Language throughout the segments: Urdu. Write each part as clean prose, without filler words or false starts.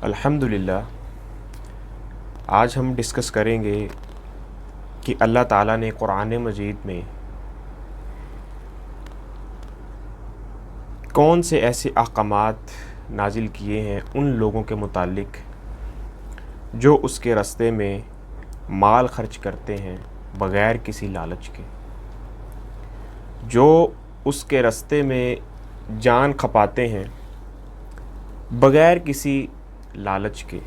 الحمدللہ آج ہم ڈسکس کریں گے کہ اللہ تعالیٰ نے قرآن مجید میں کون سے ایسے احکامات نازل کیے ہیں ان لوگوں کے متعلق جو اس کے راستے میں مال خرچ کرتے ہیں بغیر کسی لالچ کے، جو اس کے راستے میں جان کھپاتے ہیں بغیر کسی لالچ کے،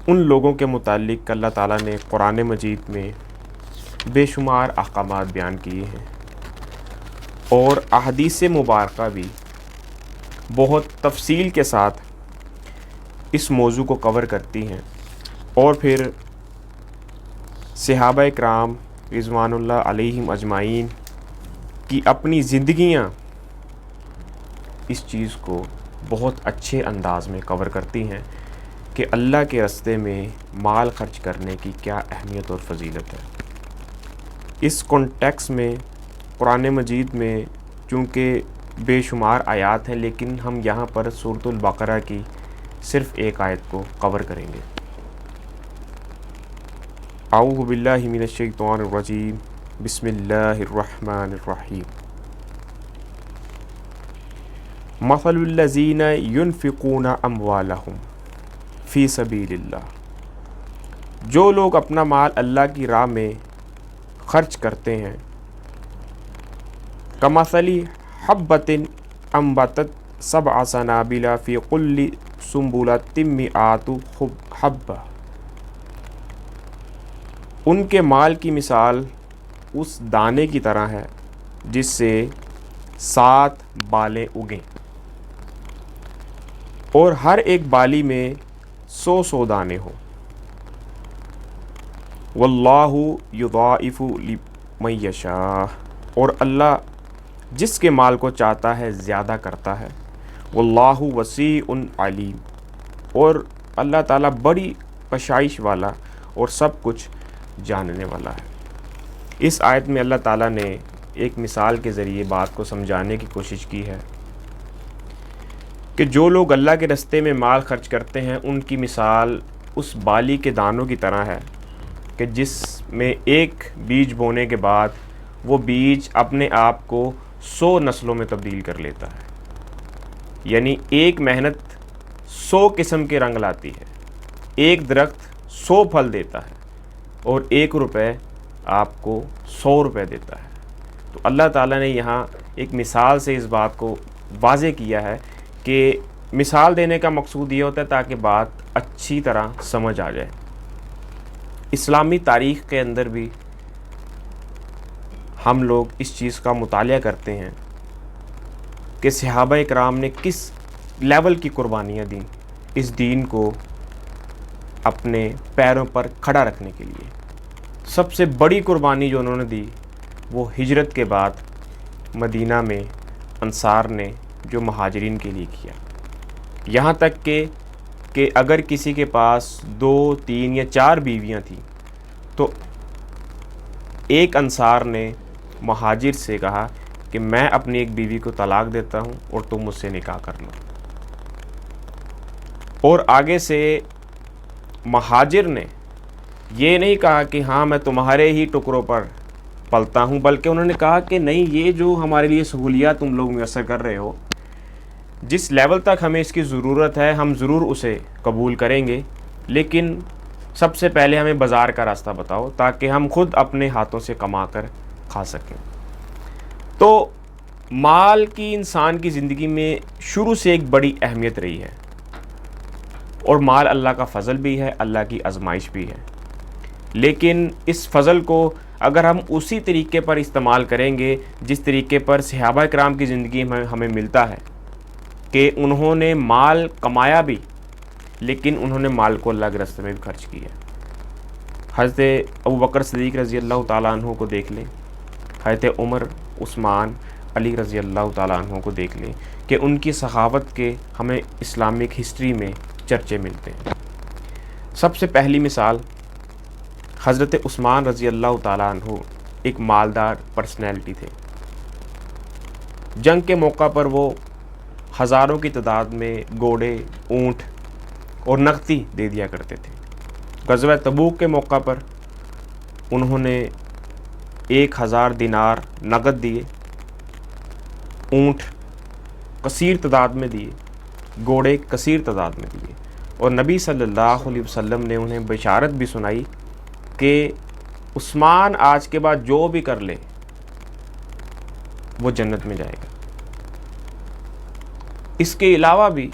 ان لوگوں کے متعلق اللہ تعالیٰ نے قرآن مجید میں بے شمار احکامات بیان کیے ہیں، اور احادیث مبارکہ بھی بہت تفصیل کے ساتھ اس موضوع کو کور کرتی ہیں، اور پھر صحابہ کرام رضوان اللہ علیہم اجمعین کی اپنی زندگیاں اس چیز کو بہت اچھے انداز میں کور کرتی ہیں کہ اللہ کے راستے میں مال خرچ کرنے کی کیا اہمیت اور فضیلت ہے۔ اس کانٹیکس میں قرآن مجید میں چونکہ بے شمار آیات ہیں، لیکن ہم یہاں پر سورۃ البقرہ کی صرف ایک آیت کو کور کریں گے۔ اعوذ باللہ من الشیطان الرجیم، بسم اللہ الرحمن الرحیم۔ مثل الذین ينفقون اموالہم فی سبیل اللہ، جو لوگ اپنا مال اللہ کی راہ میں خرچ کرتے ہیں، کمثل حبۃ انبتت سبع سنابل فی کل سنبلۃ مئۃ حبۃ، ان کے مال کی مثال اس دانے کی طرح ہے جس سے 7 بالیں اگیں اور ہر ایک بالی میں 100 دانے ہوں۔ واللہ یضاعف لمن یشاء، اور اللہ جس کے مال کو چاہتا ہے زیادہ کرتا ہے۔ واللہ وسیع علیم، اور اللہ تعالیٰ بڑی بخشائش والا اور سب کچھ جاننے والا ہے۔ اس آیت میں اللہ تعالیٰ نے ایک مثال کے ذریعے بات کو سمجھانے کی کوشش کی ہے کہ جو لوگ اللہ کے راستے میں مال خرچ کرتے ہیں ان کی مثال اس بالی کے دانوں کی طرح ہے کہ جس میں ایک بیج بونے کے بعد وہ بیج اپنے آپ کو 100 نسلوں میں تبدیل کر لیتا ہے، یعنی ایک محنت 100 قسم کے رنگ لاتی ہے، ایک درخت 100 پھل دیتا ہے، اور 1 روپے آپ کو 100 روپے دیتا ہے۔ تو اللہ تعالیٰ نے یہاں ایک مثال سے اس بات کو واضح کیا ہے کہ مثال دینے کا مقصود یہ ہوتا ہے تاکہ بات اچھی طرح سمجھ آ جائے۔ اسلامی تاریخ کے اندر بھی ہم لوگ اس چیز کا مطالعہ کرتے ہیں کہ صحابہ کرام نے کس لیول کی قربانیاں دیں اس دین کو اپنے پیروں پر کھڑا رکھنے کے لیے۔ سب سے بڑی قربانی جو انہوں نے دی وہ ہجرت کے بعد مدینہ میں انصار نے جو مہاجرین کے لیے کیا، یہاں تک کہ اگر کسی کے پاس 2، 3 یا 4 بیویاں تھیں تو ایک انصار نے مہاجر سے کہا کہ میں اپنی ایک بیوی کو طلاق دیتا ہوں اور تم مجھ سے نکاح کرنا، اور آگے سے مہاجر نے یہ نہیں کہا کہ ہاں میں تمہارے ہی ٹکڑوں پر پلتا ہوں، بلکہ انہوں نے کہا کہ نہیں، یہ جو ہمارے لیے سہولیات تم لوگ میسر کر رہے ہو، جس لیول تک ہمیں اس کی ضرورت ہے ہم ضرور اسے قبول کریں گے، لیکن سب سے پہلے ہمیں بازار کا راستہ بتاؤ تاکہ ہم خود اپنے ہاتھوں سے کما کر کھا سکیں۔ تو مال کی انسان کی زندگی میں شروع سے ایک بڑی اہمیت رہی ہے، اور مال اللہ کا فضل بھی ہے، اللہ کی آزمائش بھی ہے، لیکن اس فضل کو اگر ہم اسی طریقے پر استعمال کریں گے جس طریقے پر صحابہ کرام کی زندگی میں ہمیں ملتا ہے کہ انہوں نے مال کمایا بھی لیکن انہوں نے مال کو اللہ کے راستے میں بھی خرچ کیا۔ حضرت ابوبکر صدیق رضی اللہ تعالیٰ عنہ کو دیکھ لیں، حضرت عمر، عثمان، علی رضی اللہ تعالیٰ عنہ کو دیکھ لیں کہ ان کی سخاوت کے ہمیں اسلامک ہسٹری میں چرچے ملتے ہیں۔ سب سے پہلی مثال حضرت عثمان رضی اللہ تعالیٰ عنہ ایک مالدار پرسنالٹی تھے۔ جنگ کے موقع پر وہ ہزاروں کی تعداد میں گھوڑے، اونٹ اور نقدی دے دیا کرتے تھے۔ غزوہ تبوک کے موقع پر انہوں نے 1000 دینار نقد دیے، اونٹ کثیر تعداد میں دیے، گھوڑے کثیر تعداد میں دیے، اور نبی صلی اللہ علیہ وسلم نے انہیں بشارت بھی سنائی کہ عثمان آج کے بعد جو بھی کر لے وہ جنت میں جائے گا۔ اس کے علاوہ بھی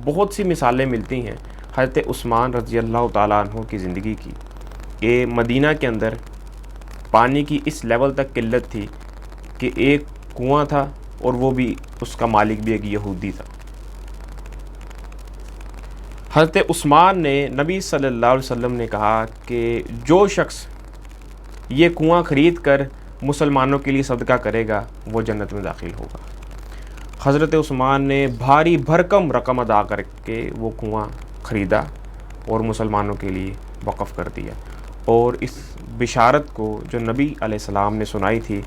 بہت سی مثالیں ملتی ہیں حضرت عثمان رضی اللہ تعالیٰ عنہ کی زندگی کی، کہ مدینہ کے اندر پانی کی اس لیول تک قلت تھی کہ ایک کنواں تھا اور وہ بھی اس کا مالک بھی ایک یہودی تھا۔ حضرت عثمان نے نبی صلی اللہ علیہ وسلم نے کہا کہ جو شخص یہ کنواں خرید کر مسلمانوں کے لیے صدقہ کرے گا وہ جنت میں داخل ہوگا۔ حضرت عثمان نے بھاری بھرکم رقم ادا کر کے وہ کنواں خریدا اور مسلمانوں کے لیے وقف کر دیا، اور اس بشارت کو جو نبی علیہ السلام نے سنائی تھی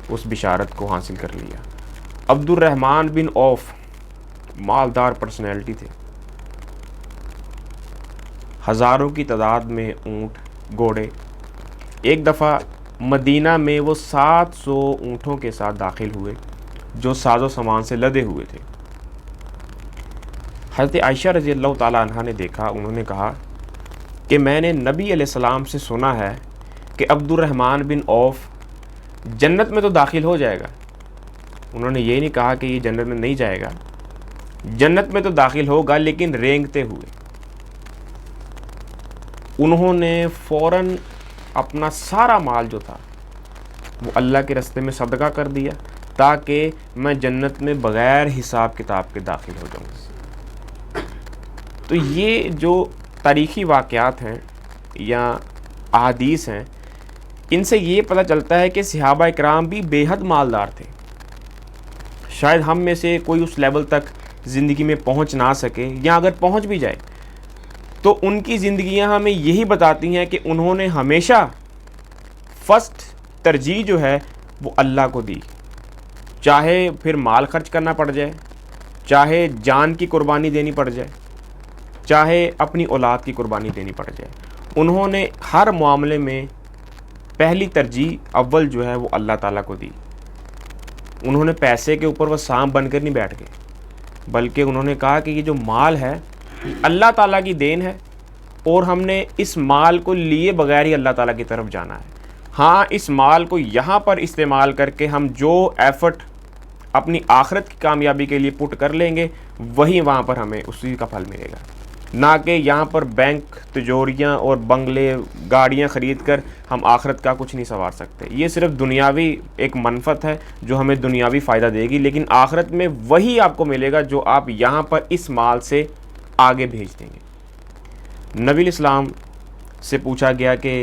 اس بشارت کو حاصل کر لیا۔ عبد الرحمن بن عوف مالدار پرسنالٹی تھے، ہزاروں کی تعداد میں اونٹ گھوڑے۔ ایک دفعہ مدینہ میں وہ 700 اونٹوں کے ساتھ داخل ہوئے جو ساز و سامان سے لدے ہوئے تھے۔ حضرت عائشہ رضی اللہ تعالیٰ عنہ نے دیکھا، انہوں نے کہا کہ میں نے نبی علیہ السلام سے سنا ہے کہ عبد الرحمن بن عوف جنت میں تو داخل ہو جائے گا۔ انہوں نے یہ نہیں کہا کہ یہ جنت میں نہیں جائے گا، جنت میں تو داخل ہوگا لیکن رینگتے ہوئے۔ انہوں نے فوراً اپنا سارا مال جو تھا وہ اللہ کے راستے میں صدقہ کر دیا تاکہ میں جنت میں بغیر حساب کتاب کے داخل ہو جاؤں۔ تو یہ جو تاریخی واقعات ہیں یا احادیث ہیں، ان سے یہ پتہ چلتا ہے کہ صحابہ اکرام بھی بے حد مالدار تھے۔ شاید ہم میں سے کوئی اس لیول تک زندگی میں پہنچ نہ سکے، یا اگر پہنچ بھی جائے تو ان کی زندگیاں ہمیں یہی بتاتی ہیں کہ انہوں نے ہمیشہ فرسٹ ترجیح جو ہے وہ اللہ کو دی، چاہے پھر مال خرچ کرنا پڑ جائے، چاہے جان کی قربانی دینی پڑ جائے، چاہے اپنی اولاد کی قربانی دینی پڑ جائے۔ انہوں نے ہر معاملے میں پہلی ترجیح اول جو ہے وہ اللہ تعالیٰ کو دی۔ انہوں نے پیسے کے اوپر وہ سام بن کر نہیں بیٹھ گئے، بلکہ انہوں نے کہا کہ یہ جو مال ہے اللہ تعالیٰ کی دین ہے، اور ہم نے اس مال کو لیے بغیر ہی اللہ تعالیٰ کی طرف جانا ہے۔ ہاں، اس مال کو یہاں پر استعمال کر کے ہم جو ایفرٹ اپنی آخرت کی کامیابی کے لیے پٹ کر لیں گے وہی وہاں پر ہمیں اسی کا پھل ملے گا، نہ کہ یہاں پر بینک تجوریاں اور بنگلے گاڑیاں خرید کر ہم آخرت کا کچھ نہیں سنوار سکتے۔ یہ صرف دنیاوی ایک منفعت ہے جو ہمیں دنیاوی فائدہ دے گی، لیکن آخرت میں وہی آپ کو ملے گا جو آپ یہاں پر اس مال سے آگے بھیج دیں گے۔ نبی الاسلام سے پوچھا گیا کہ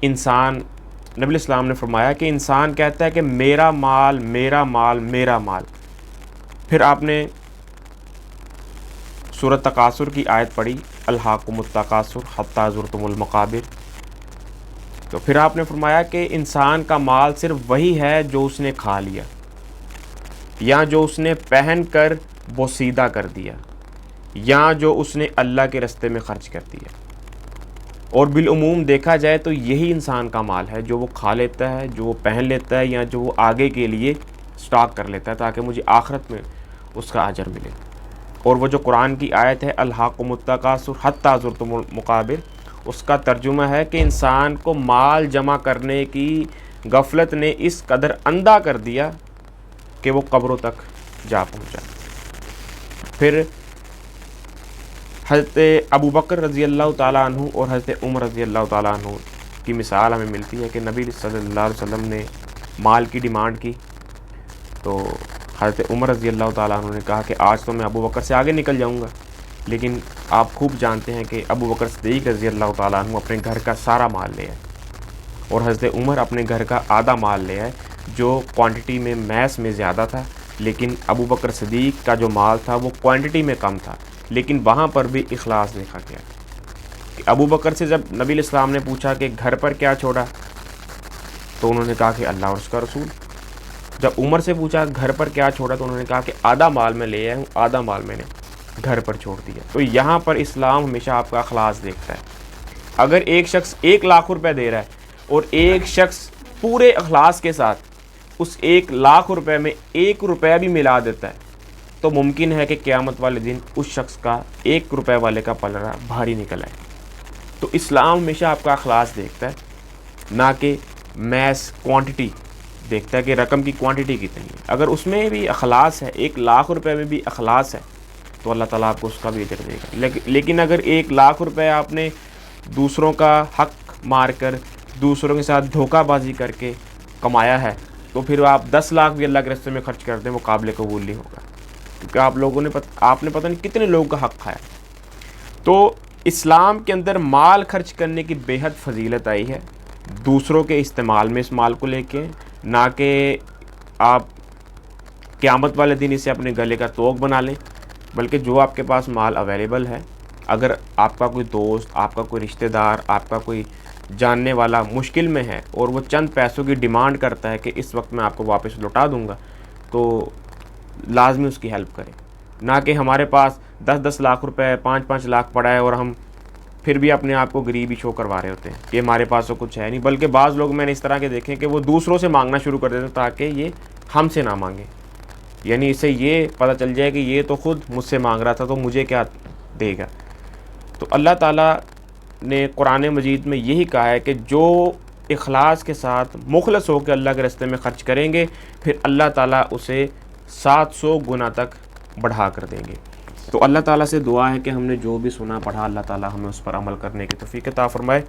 نبی الاسلام نے فرمایا کہ انسان کہتا ہے کہ میرا مال میرا مال میرا مال۔ پھر آپ نے سورۃ تکاثر کی آیت پڑھی، الہاکم التکاثر حتی زرتم المقابر۔ تو پھر آپ نے فرمایا کہ انسان کا مال صرف وہی ہے جو اس نے کھا لیا یا جو اس نے پہن کر بوسیدہ کر دیا یا جو اس نے اللہ کے راستے میں خرچ کر دیا۔ اور بالعموم دیکھا جائے تو یہی انسان کا مال ہے جو وہ کھا لیتا ہے، جو وہ پہن لیتا ہے، یا جو وہ آگے کے لیے سٹاک کر لیتا ہے تاکہ مجھے آخرت میں اس کا اجر ملے۔ اور وہ جو قرآن کی آیت ہے الہاکم التکاثر حتی زرتم المقابر، اس کا ترجمہ ہے کہ انسان کو مال جمع کرنے کی غفلت نے اس قدر اندھا کر دیا کہ وہ قبروں تک جا پہنچا۔ پھر حضرت ابو بکر رضی اللہ تعالیٰ عنہ اور حضرت عمر رضی اللہ تعالیٰ عنہ کی مثال ہمیں ملتی ہے کہ نبی صلی اللہ علیہ وسلم نے مال کی ڈیمانڈ کی تو حضرت عمر رضی اللہ تعالیٰ عنہ نے کہا کہ آج تو میں ابو بکر سے آگے نکل جاؤں گا، لیکن آپ خوب جانتے ہیں کہ ابو بکر صدیق رضی اللہ تعالیٰ عنہ اپنے گھر کا سارا مال لے آئے اور حضرت عمر اپنے گھر کا آدھا مال لے آئے، جو کوانٹٹی میں میس میں زیادہ تھا، لیکن ابو بکر صدیق کا جو مال تھا وہ کوانٹٹی میں کم تھا، لیکن وہاں پر بھی اخلاص دیکھا گیا۔ کہ ابو بکر سے جب نبی علیہ السلام نے پوچھا کہ گھر پر کیا چھوڑا تو انہوں نے کہا کہ اللہ اور اس کا رسول۔ جب عمر سے پوچھا گھر پر کیا چھوڑا تو انہوں نے کہا کہ آدھا مال میں لے آیا ہوں، آدھا مال میں نے گھر پر چھوڑ دیا۔ تو یہاں پر اسلام ہمیشہ آپ کا اخلاص دیکھتا ہے۔ اگر ایک شخص 1,00,000 روپے دے رہا ہے اور ایک شخص پورے اخلاص کے ساتھ اس 1,00,000 روپے میں 1 روپیہ بھی ملا دیتا ہے تو ممکن ہے کہ قیامت والے دن اس شخص کا 1 روپے والے کا پلڑا بھاری نکل آئے۔ تو اسلام ہمیشہ آپ کا اخلاص دیکھتا ہے، نہ کہ میس کوانٹٹی دیکھتا ہے کہ رقم کی کوانٹٹی کتنی ہے۔ اگر اس میں بھی اخلاص ہے، 1,00,000 روپے میں بھی اخلاص ہے تو اللہ تعالیٰ آپ کو اس کا بھی اجر دے گا۔ لیکن اگر 1,00,000 روپے آپ نے دوسروں کا حق مار کر، دوسروں کے ساتھ دھوکہ بازی کر کے کمایا ہے تو پھر آپ 10,00,000 بھی اللہ کے راستے میں خرچ کر دیں، وہ قابل قبول نہیں ہوگا، کیونکہ آپ نے پتہ نہیں کتنے لوگوں کا حق کھایا۔ تو اسلام کے اندر مال خرچ کرنے کی بے حد فضیلت آئی ہے، دوسروں کے استعمال میں اس مال کو لے کے، نہ کہ آپ قیامت والے دن اسے اپنے گلے کا توق بنا لیں، بلکہ جو آپ کے پاس مال اویلیبل ہے، اگر آپ کا کوئی دوست، آپ کا کوئی رشتہ دار، آپ کا کوئی جاننے والا مشکل میں ہے اور وہ چند پیسوں کی ڈیمانڈ کرتا ہے کہ اس وقت میں آپ کو واپس لوٹا دوں گا، تو لازمی اس کی ہیلپ کریں، نہ کہ ہمارے پاس 10-10 لاکھ روپے، 5-5 لاکھ پڑا ہے اور ہم پھر بھی اپنے آپ کو غریبی شو کروا رہے ہوتے ہیں کہ ہمارے پاس تو کچھ ہے نہیں، بلکہ بعض لوگ میں نے اس طرح کے دیکھے کہ وہ دوسروں سے مانگنا شروع کر دیتے ہیں تاکہ یہ ہم سے نہ مانگیں، یعنی اسے یہ پتہ چل جائے کہ یہ تو خود مجھ سے مانگ رہا تھا تو مجھے کیا دے گا۔ تو اللہ تعالیٰ نے قرآن مجید میں یہی کہا ہے کہ جو اخلاص کے ساتھ مخلص ہو کے اللہ کے راستے میں خرچ کریں گے، پھر اللہ تعالیٰ اسے 700 گنا تک بڑھا کر دیں گے۔ تو اللہ تعالیٰ سے دعا ہے کہ ہم نے جو بھی سنا پڑھا، اللہ تعالیٰ ہمیں اس پر عمل کرنے کی توفیق عطا فرمائے۔